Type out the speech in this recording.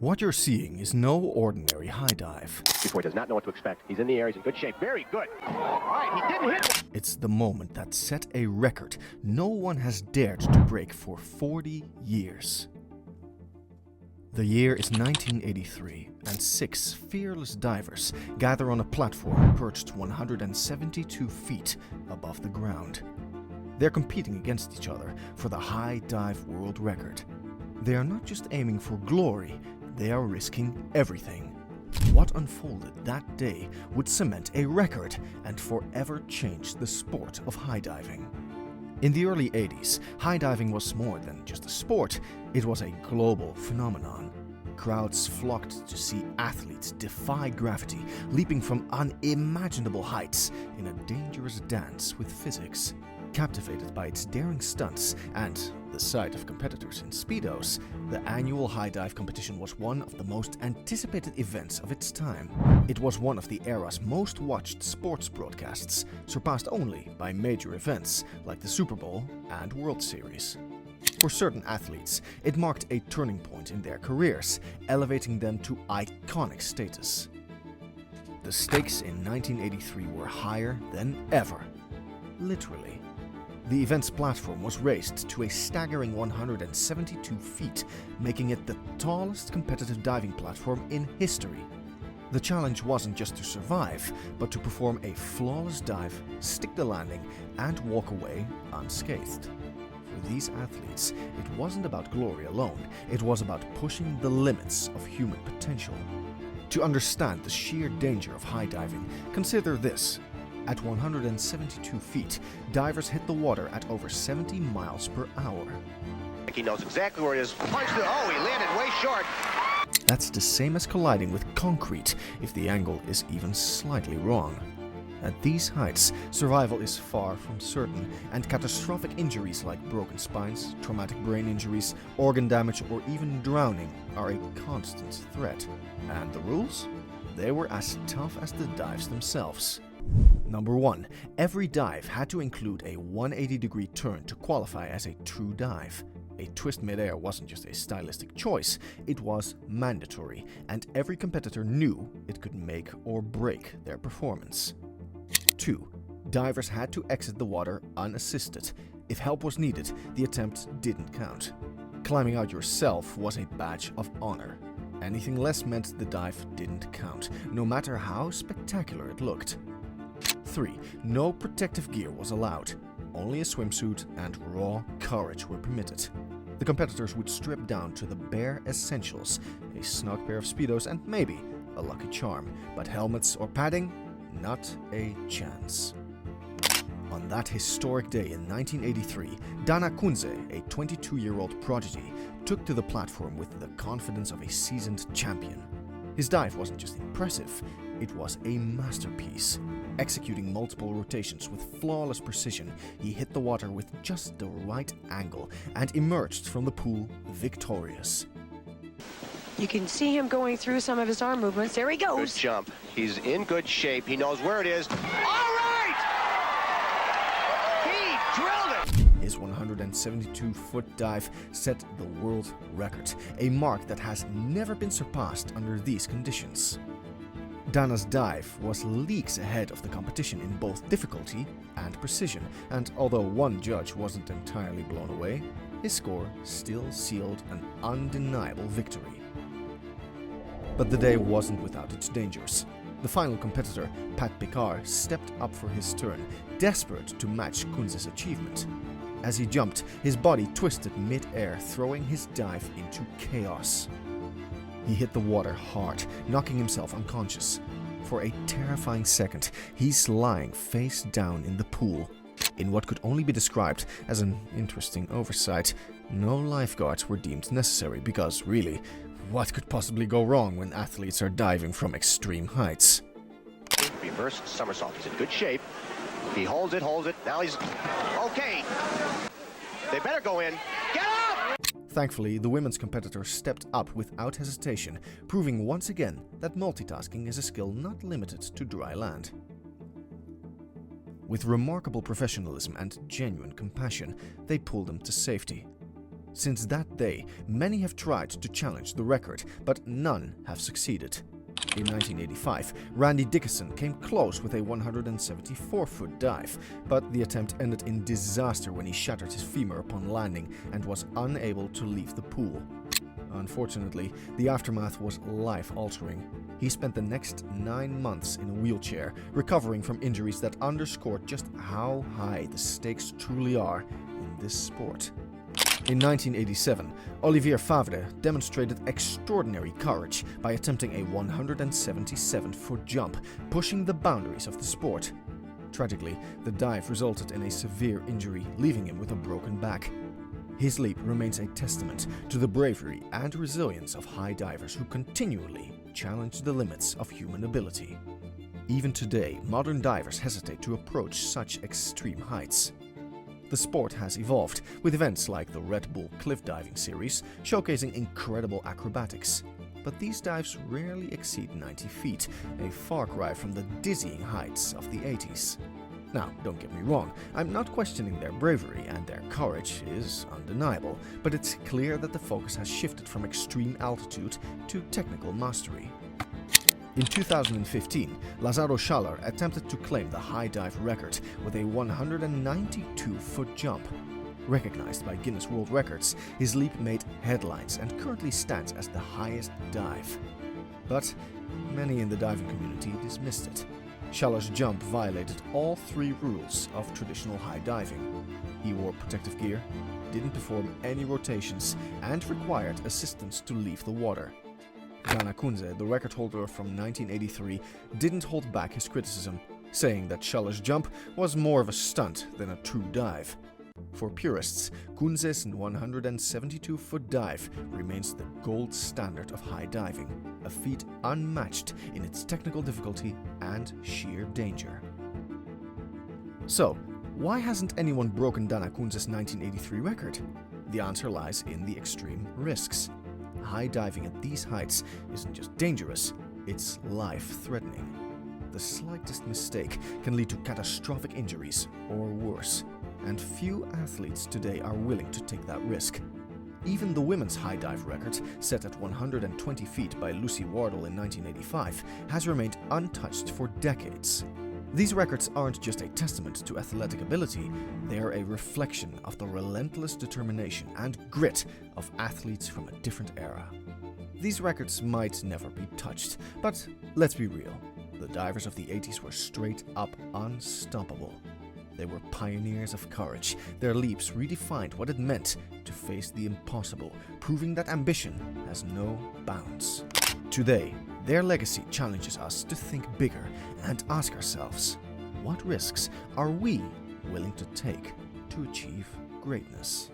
What you're seeing is no ordinary high dive. Before he does not know what to expect. He's in the air, he's in good shape. Very good. All right, he didn't hit. It's the moment that set a record no one has dared to break for 40 years. The year is 1983, and 6 fearless divers gather on a platform perched 172 feet above the ground. They're competing against each other for the high dive world record. They are not just aiming for glory, they are risking everything. What unfolded that day would cement a record and forever change the sport of high diving. In the early 80s, high diving was more than just a sport, it was a global phenomenon. Crowds flocked to see athletes defy gravity, leaping from unimaginable heights in a dangerous dance with physics. Captivated by its daring stunts and the sight of competitors in speedos, the annual high dive competition was one of the most anticipated events of its time. It was one of the era's most watched sports broadcasts, surpassed only by major events like the Super Bowl and World Series. For certain athletes, it marked a turning point in their careers, elevating them to iconic status. The stakes in 1983 were higher than ever. Literally. The event's platform was raised to a staggering 172 feet, making it the tallest competitive diving platform in history. The challenge wasn't just to survive, but to perform a flawless dive, stick the landing, and walk away unscathed. For these athletes, it wasn't about glory alone, it was about pushing the limits of human potential. To understand the sheer danger of high diving, consider this. At 172 feet, divers hit the water at over 70 miles per hour. He knows exactly where it is. Punched it. Oh, he landed way short. That's the same as colliding with concrete if the angle is even slightly wrong. At these heights, survival is far from certain, and catastrophic injuries like broken spines, traumatic brain injuries, organ damage, or even drowning are a constant threat. And the rules? They were as tough as the dives themselves. Number 1. Every dive had to include a 180-degree turn to qualify as a true dive. A twist midair wasn't just a stylistic choice, it was mandatory, and every competitor knew it could make or break their performance. 2. Divers had to exit the water unassisted. If help was needed, the attempt didn't count. Climbing out yourself was a badge of honor. Anything less meant the dive didn't count, no matter how spectacular it looked. 3. No protective gear was allowed. Only a swimsuit and raw courage were permitted. The competitors would strip down to the bare essentials, a snug pair of speedos and maybe a lucky charm, but helmets or padding? Not a chance. On that historic day in 1983, Kunze, a 22-year-old prodigy, took to the platform with the confidence of a seasoned champion. His dive wasn't just impressive, it was a masterpiece. Executing multiple rotations with flawless precision, he hit the water with just the right angle and emerged from the pool victorious. You can see him going through some of his arm movements. There he goes. Good jump. He's in good shape. He knows where it is. All right! He drilled it! His 172-foot dive set the world record, a mark that has never been surpassed under these conditions. Dana's dive was leagues ahead of the competition in both difficulty and precision, and although one judge wasn't entirely blown away, his score still sealed an undeniable victory. But the day wasn't without its dangers. The final competitor, Picard, stepped up for his turn, desperate to match Kunze's achievement. As he jumped, his body twisted mid-air, throwing his dive into chaos. He hit the water hard, knocking himself unconscious. For a terrifying second, he's lying face down in the pool. In what could only be described as an interesting oversight, no lifeguards were deemed necessary because, really, what could possibly go wrong when athletes are diving from extreme heights? Reverse somersault. He's in good shape. He holds it. Now he's... Okay. They better go in. Get up! Thankfully, the women's competitor stepped up without hesitation, proving once again that multitasking is a skill not limited to dry land. With remarkable professionalism and genuine compassion, they pulled him to safety. Since that day, many have tried to challenge the record, but none have succeeded. In 1985, Randy Dickinson came close with a 174-foot dive, but the attempt ended in disaster when he shattered his femur upon landing and was unable to leave the pool. Unfortunately, the aftermath was life-altering. He spent the next 9 months in a wheelchair, recovering from injuries that underscored just how high the stakes truly are in this sport. In 1987, Olivier Favre demonstrated extraordinary courage by attempting a 177-foot jump, pushing the boundaries of the sport. Tragically, the dive resulted in a severe injury, leaving him with a broken back. His leap remains a testament to the bravery and resilience of high divers who continually challenge the limits of human ability. Even today, modern divers hesitate to approach such extreme heights. The sport has evolved, with events like the Red Bull Cliff Diving Series showcasing incredible acrobatics. But these dives rarely exceed 90 feet, a far cry from the dizzying heights of the 80s. Now, don't get me wrong, I'm not questioning their bravery, and their courage is undeniable, but it's clear that the focus has shifted from extreme altitude to technical mastery. In 2015, Lazaro Schaller attempted to claim the high dive record with a 192-foot jump. Recognized by Guinness World Records, his leap made headlines and currently stands as the highest dive. But many in the diving community dismissed it. Schaller's jump violated all 3 rules of traditional high diving. He wore protective gear, didn't perform any rotations, and required assistance to leave the water. Dana Kunze, the record holder from 1983, didn't hold back his criticism, saying that Schaller's jump was more of a stunt than a true dive. For purists, Kunze's 172-foot dive remains the gold standard of high diving, a feat unmatched in its technical difficulty and sheer danger. So, why hasn't anyone broken Dana Kunze's 1983 record? The answer lies in the extreme risks. High diving at these heights isn't just dangerous, it's life-threatening. The slightest mistake can lead to catastrophic injuries or worse, and few athletes today are willing to take that risk. Even the women's high dive record, set at 120 feet by Lucy Wardle in 1985, has remained untouched for decades. These records aren't just a testament to athletic ability, they are a reflection of the relentless determination and grit of athletes from a different era. These records might never be touched, but let's be real, the divers of the 80s were straight up unstoppable. They were pioneers of courage. Their leaps redefined what it meant to face the impossible, proving that ambition has no bounds. Today, their legacy challenges us to think bigger and ask ourselves, what risks are we willing to take to achieve greatness?